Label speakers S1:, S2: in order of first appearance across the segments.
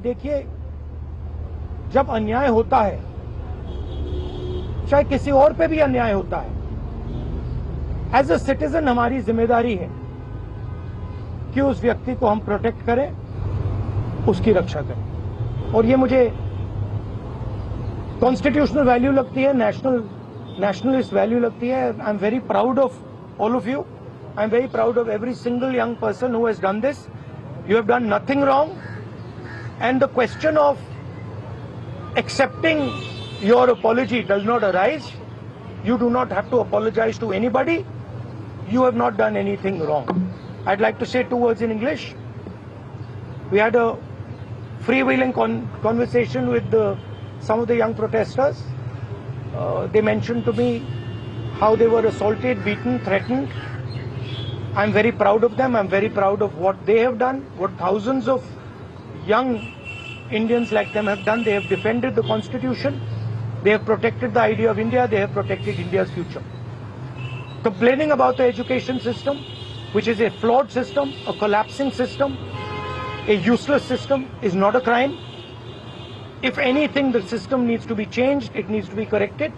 S1: देखिए, जब अन्याय होता है, चाहे किसी और पे भी अन्याय होता है, एज अ सिटीजन हमारी जिम्मेदारी है कि उस व्यक्ति को हम प्रोटेक्ट करें, उसकी रक्षा करें। और ये मुझे कॉन्स्टिट्यूशनल वैल्यू लगती है, नेशनलिस्ट वैल्यू लगती है। I am very proud of all of you. I am very proud of every single young person who has done this. You have done nothing wrong, and the question of accepting your apology does not arise. You do not have to apologize to anybody. You have not done anything wrong. I'd like to say two words in English. We had a freewheeling conversation with some of the young protesters. They mentioned to me how they were assaulted, beaten, threatened. I'm very proud of them. I'm very proud of what they have done, what thousands of young Indians like them have done. They have defended the Constitution. They have protected the idea of India. They have protected India's future. Complaining about the education system, which is a flawed system, a collapsing system, a useless system, is not a crime. If anything, the system needs to be changed. It needs to be corrected.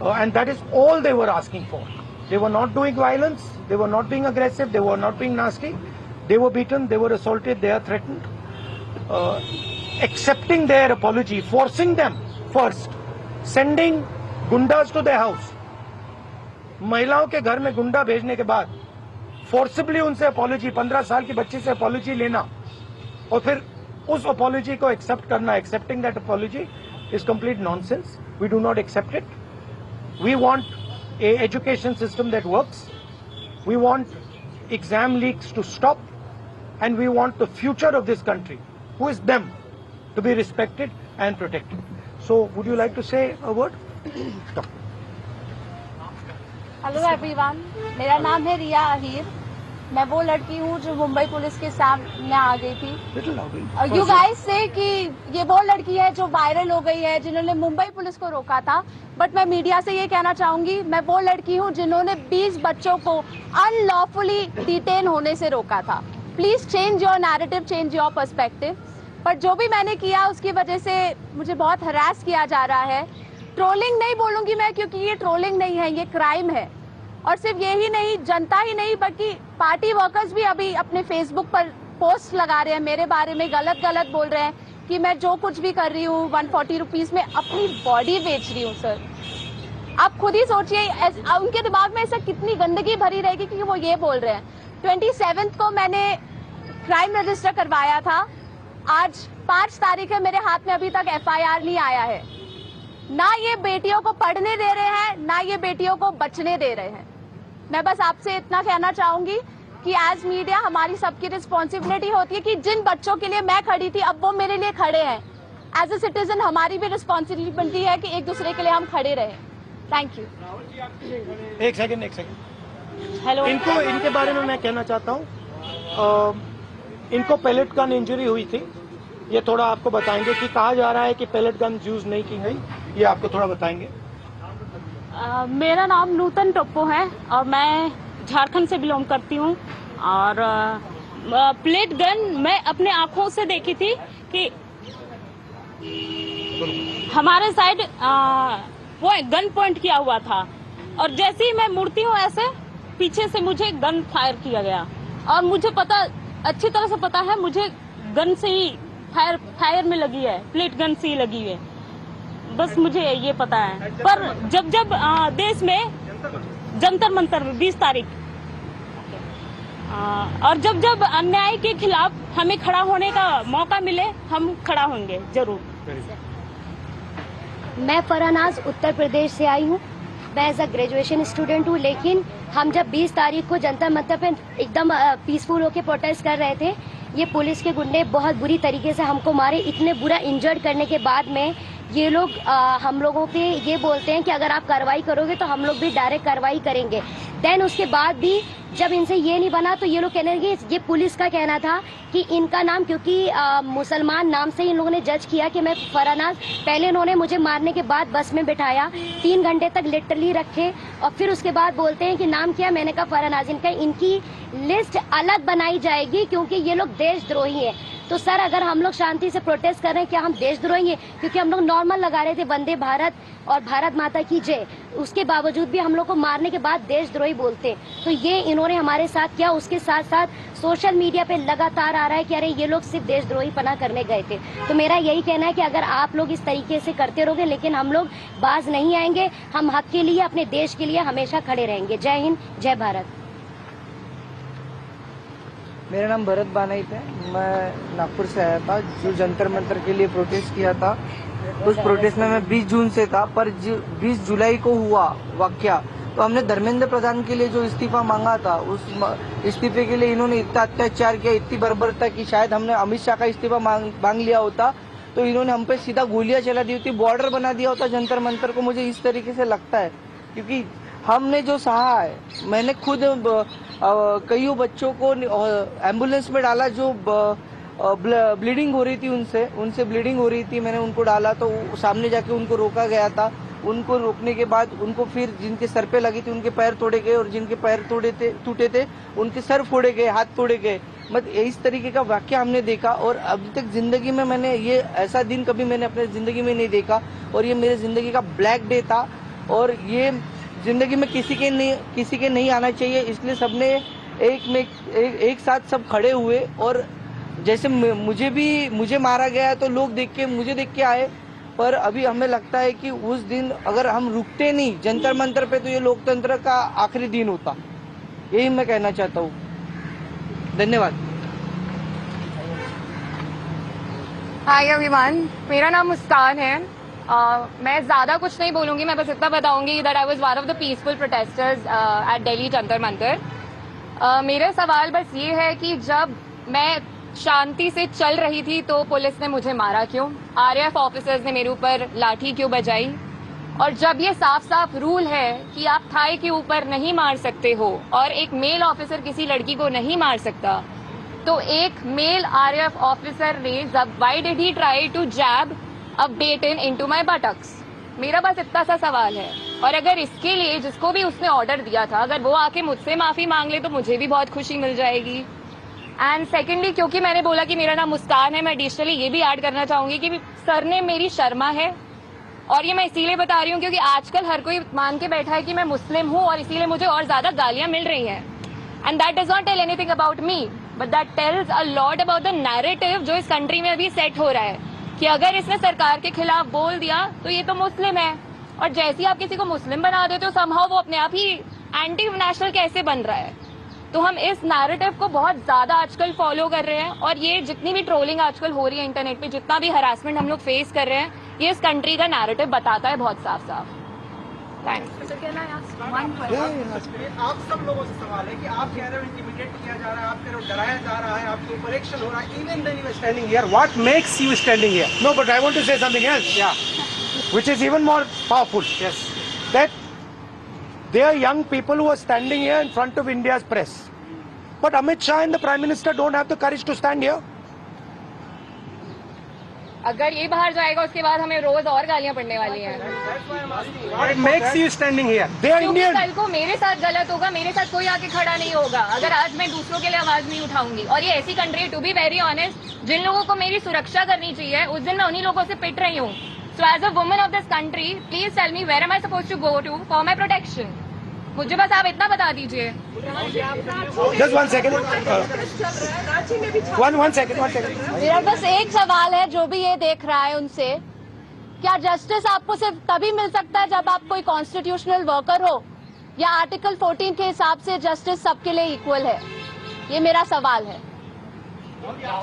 S1: And that is all they were asking for. They were not doing violence. They were not being aggressive. They were not being nasty. They were beaten. They were assaulted. They are threatened. Accepting their apology, forcing them first, sending gundas to their house. महिलाओं के घर में गुंडा भेजने के बाद forcibly उनसे apology, 15 साल की बच्ची से अपॉलॉजी लेना और फिर उस अपॉलॉजी को एक्सेप्ट करना, accepting that apology is complete nonsense. We do not accept it. We want a education system that works. We want exam leaks to stop, and we want the future of this country, who is them, to be respected and protected. So would you like to say a word? Stop.
S2: Hello everyone, मेरा नाम है रिया अहीर. मैं वो लड़की हूँ जो Mumbai police के सामने आ गई थी. यू गाइस से कि ये वो लड़की है जो वायरल हो गई है, जिन्होंने मुंबई पुलिस को रोका था. बट मैं मीडिया से ये कहना चाहूंगी, मैं वो लड़की हूँ जिन्होंने 20 बच्चों को अनलॉफुली डिटेन होने से रोका था. Please change your narrative, change your perspective. पर जो भी मैंने किया उसकी वजह से मुझे बहुत हरास किया जा रहा है. ट्रोलिंग नहीं बोलूंगी मैं, क्योंकि ये ट्रोलिंग नहीं है, ये क्राइम है. और सिर्फ यही नहीं, जनता ही नहीं बल्कि पार्टी वर्कर्स भी अभी अपने फेसबुक पर पोस्ट लगा रहे हैं, मेरे बारे में गलत बोल रहे हैं कि मैं जो कुछ भी कर रही हूँ 140 रुपीज में अपनी बॉडी बेच रही हूँ. सर, आप खुद ही सोचिए उनके दिमाग में ऐसा कितनी गंदगी भरी रहेगी कि वो ये बोल रहे हैं. 27 को मैंने क्राइम रजिस्टर करवाया था. आज 5 तारीख है, मेरे हाथ में अभी तक FIR नहीं आया है. ना ये बेटियों को पढ़ने दे रहे हैं, ना ये बेटियों को बचने दे रहे हैं. मैं बस आपसे इतना कहना चाहूंगी कि एज मीडिया हमारी सबकी रिस्पॉन्सिबिलिटी होती है कि जिन बच्चों के लिए मैं खड़ी थी अब वो मेरे लिए खड़े हैं. एज अ सिटीजन हमारी भी रिस्पॉन्सिबिलिटी है कि एक दूसरे के लिए हम खड़े रहें. Thank you.
S1: एक सेकंड.
S2: हेलो,
S1: इनके बारे में मैं कहना चाहता हूँ. इनको पैलेट गन इंजरी हुई थी. ये थोड़ा आपको बताएंगे कि कहा जा रहा है कि पैलेट गन यूज नहीं की गई. ये आपको थोड़ा बताएंगे.
S2: मेरा नाम नूतन टोप्पो है और मैं झारखंड से बिलोंग करती हूँ. और प्लेट गन मैं अपने आंखों से देखी थी कि हमारे साइड वो गन पॉइंट किया हुआ था और जैसे ही मैं मुड़ती हूँ ऐसे पीछे से मुझे गन फायर किया गया. और मुझे अच्छी तरह से पता है, मुझे गन से ही फायर में लगी है, प्लेट गन से ही लगी है. बस मुझे ये पता है. पर जब देश में जंतर मंतर 20 तारीख और जब अन्याय के खिलाफ हमें खड़ा होने का मौका मिले, हम खड़ा होंगे जरूर.
S3: मैं फरहानाज उत्तर प्रदेश से आई हूँ. मैं एज अ ग्रेजुएशन स्टूडेंट हूँ. लेकिन हम जब 20 तारीख को जंतर मंतर पे एकदम पीसफुल होके प्रोटेस्ट कर रहे थे, ये पुलिस के गुंडे बहुत बुरी तरीके से हमको मारे. इतने बुरा इंजर्ड करने के बाद में ये लोग हम लोगों पे ये बोलते हैं कि अगर आप कार्रवाई करोगे तो हम लोग भी डायरेक्ट कार्रवाई करेंगे. देन उसके बाद भी जब इनसे ये नहीं बना तो ये लोग कहने लगे, ये पुलिस का कहना था कि इनका नाम, क्योंकि मुसलमान नाम से इन लोगों ने जज किया कि मैं फरानाज, पहले इन्होंने मुझे मारने के बाद बस में बिठाया, 3 घंटे तक लिटरली रखे और फिर उसके बाद बोलते हैं कि नाम क्या, मैंने कहा फरानाज। इनकी लिस्ट अलग बनाई जाएगी क्योंकि ये लोग देशद्रोही हैं। तो सर, अगर हम लोग शांति से प्रोटेस्ट कर रहे हैं, क्या हम देशद्रोही हैं? क्योंकि हम लोग नॉर्मल लगा रहे थे वंदे भारत और भारत माता की जय, उसके बावजूद भी हम लोग को मारने के बाद देशद्रोही बोलते। तो ये इन्होंने हमारे साथ किया। उसके साथ साथ सोशल मीडिया पे लगातार आ रहा है कि अरे ये लोग सिर्फ देशद्रोही पना करने गए थे। तो मेरा यही कहना है कि अगर आप लोग इस तरीके से करते रहोगे, लेकिन हम लोग बाज नहीं आएंगे, हम हक के लिए, अपने देश के लिए हमेशा खड़े रहेंगे। जय हिंद, जय भारत।
S4: मेरा नाम भरत बानाइत है। मैं नागपुर से आया था जो जंतर मंतर के लिए प्रोटेस्ट किया था। उस प्रोटेस्ट में मैं 20 जून से था, पर 20 जुलाई को हुआ वाकया, तो हमने धर्मेंद्र प्रधान के लिए जो इस्तीफा मांगा था, उस इस्तीफे के लिए इन्होंने इतना अत्याचार किया, इतनी बर्बरता की शायद हमने अमित शाह का इस्तीफा मांग लिया होता तो इन्होंने हम पे सीधा गोलियां चला दी होती, बॉर्डर बना दिया होता जंतर मंतर को। मुझे इस तरीके से लगता है क्योंकि हमने जो सहा है, मैंने खुद कईयों बच्चों को एम्बुलेंस में डाला जो ब्लीडिंग हो रही थी, उनसे ब्लीडिंग हो रही थी, मैंने उनको डाला तो सामने जाके उनको रोका गया था। उनको रोकने के बाद उनको फिर जिनके सर पे लगी थी उनके पैर तोड़े गए और जिनके पैर टूटे थे उनके सर फोड़े गए, हाथ तोड़े गए। मतलब इस तरीके का वाकया हमने देखा और अभी तक जिंदगी में मैंने ये ऐसा दिन कभी मैंने अपने जिंदगी में नहीं देखा और ये मेरे जिंदगी का ब्लैक डे था और ये जिंदगी में किसी के नहीं आना चाहिए। इसलिए सबने एक साथ सब खड़े हुए और जैसे मुझे मारा गया तो लोग मुझे देख के आए, पर अभी हमें लगता है कि उस दिन अगर हम रुकते नहीं जंतर मंतर पे तो ये लोकतंत्र का आखिरी दिन होता। यही मैं कहना चाहता हूँ। धन्यवाद।
S5: हाय एवरीवन, मेरा नाम मुस्कान है। मैं ज़्यादा कुछ नहीं बोलूँगी, मैं बस इतना बताऊँगी that I was one of the peaceful protesters at Delhi Jantar Mantar. मेरा सवाल बस ये है कि जब मैं शांति से चल रही थी तो पुलिस ने मुझे मारा क्यों? आरएएफ ऑफिसर्स ने मेरे ऊपर लाठी क्यों बजाई? और जब ये साफ साफ रूल है कि आप थाई के ऊपर नहीं मार सकते हो और एक मेल ऑफिसर किसी लड़की को नहीं मार सकता, तो एक मेल आरएएफ ऑफिसर ने why did he try to jab a baton into my buttocks? मेरा बस इतना सा सवाल है। और अगर इसके लिए जिसको भी उसने ऑर्डर दिया था, अगर वो आके मुझसे माफी मांग ले तो मुझे भी बहुत खुशी मिल जाएगी। एंड सेकेंडली, क्योंकि मैंने बोला कि मेरा नाम मुस्कान है, मैं एडिशनली ये भी ऐड करना चाहूंगी कि सरनेम मेरी शर्मा है। और ये मैं इसीलिए बता रही हूँ क्योंकि आजकल हर कोई मान के बैठा है कि मैं मुस्लिम हूँ और इसीलिए मुझे और ज्यादा गालियां मिल रही हैं। And that does not tell anything about me, but that tells a lot about the narrative जो इस कंट्री में अभी सेट हो रहा है कि अगर इसने सरकार के खिलाफ बोल दिया तो ये तो मुस्लिम है, और जैसे ही आप किसी को मुस्लिम बना देते हो समहाउ वो अपने आप ही एंटी नेशनल कैसे बन रहा है। तो हम इस नैरेटिव को बहुत ज्यादा आजकल फॉलो कर रहे हैं और ये जितनी भी ट्रोलिंग आजकल हो रही है इंटरनेट पे, जितना भी हरासमेंट हम लोग फेस कर रहे हैं, ये इस कंट्री का नैरेटिव बताता है बहुत साफ साफ। थैंक्स।
S6: आप सब लोगों से सवाल है कि आप कह रहे हो इंटिमिडेट किया जा रहा है, आप कह रहे हो डराया जा रहा है, आपके ऊपर एक्शन हो रहा है, even then you are standing here, what makes you standing here?
S1: No, but I want to say something else.
S6: Yeah.
S1: Which is even more powerful.
S6: Yes.
S1: That there are young people who are standing here in front of India's press. But Amit Shah and the Prime Minister don't have the courage to stand here.
S5: अगर ये बाहर जाएगा उसके बाद हमें रोज और गालियां पड़ने वाली हैं।
S6: What makes you standing here?
S1: They are
S5: क्योंकि
S1: Indian.
S5: कल को मेरे साथ गलत होगा, मेरे साथ कोई आके खड़ा नहीं होगा अगर आज मैं दूसरों के लिए आवाज नहीं उठाऊंगी। और ये ऐसी country, to be very honest, जिन लोगों को मेरी सुरक्षा करनी चाहिए उस दिन मैं उन्हीं लोगों से पिट रही हूँ। So as a woman of this country, please tell me where am I suppose to go to for my protection? मुझे बस आप इतना बता दीजिए।
S1: Just 1 second. One second.
S2: मेरा बस एक सवाल है जो भी ये देख रहा है उनसे, क्या जस्टिस आपको सिर्फ तभी मिल सकता है जब आप कोई कॉन्स्टिट्यूशनल वर्कर हो, या आर्टिकल 14 के हिसाब से जस्टिस सबके लिए इक्वल है? ये मेरा सवाल है।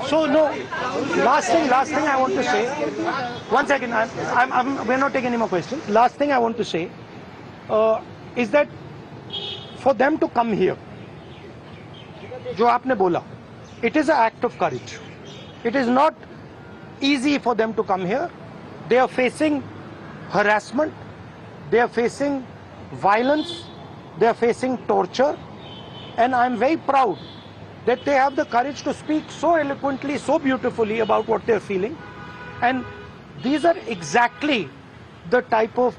S1: So no. Last thing I want to say. 1 second. We're not taking any more questions. Last thing I want to say is that for them to come here, जो आपने बोला, it is an act of courage. It is not easy for them to come here. They are facing harassment. They are facing violence. they are facing torture, and I'm very proud that they have the courage to speak so eloquently, so beautifully about what they're feeling. And these are exactly the type of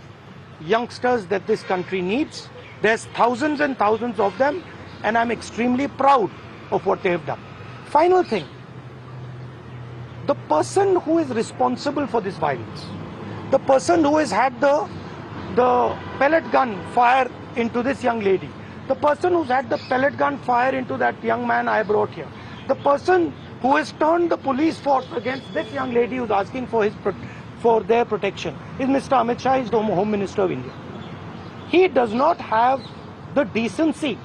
S1: youngsters that this country needs. There's thousands and thousands of them, and I'm extremely proud of what they have done. Final thing, the person who is responsible for this violence, the person who has had the pellet gun fire into this young lady, the person who's had the pellet gun fire into that young man I brought here, the person who has turned the police force against this young lady who's asking for their protection is Mr. Amit Shah, is the Home Minister of India. He does not have the decency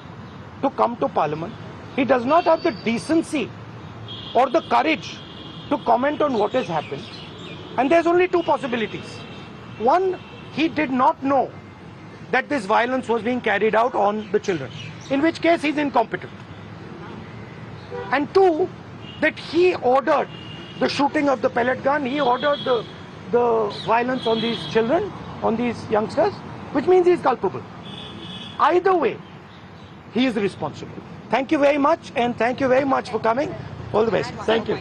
S1: to come to Parliament. He does not have the decency or the courage to comment on what has happened. And there's only two possibilities. One, he did not know that this violence was being carried out on the children, in which case he's incompetent. And two, that he ordered the shooting of the pellet gun, he ordered the violence on these children, on these youngsters, which means he's culpable. Either way, he is responsible. Thank you very much, and thank you very much for coming. All the best. Thank you.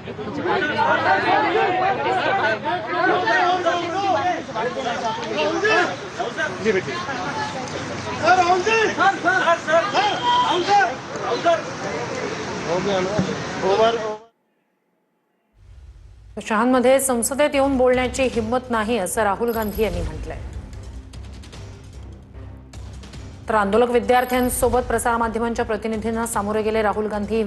S7: शहांमध्ये संसदेत येऊन बोलण्याची हिंमत नाही असं राहुल गांधी यांनी म्हटलंय. तर आंदोलक विद्यार्थ्यांसोबत प्रसारमाध्यमांच्या प्रतिनिधींना सामोरे गेले राहुल गांधी.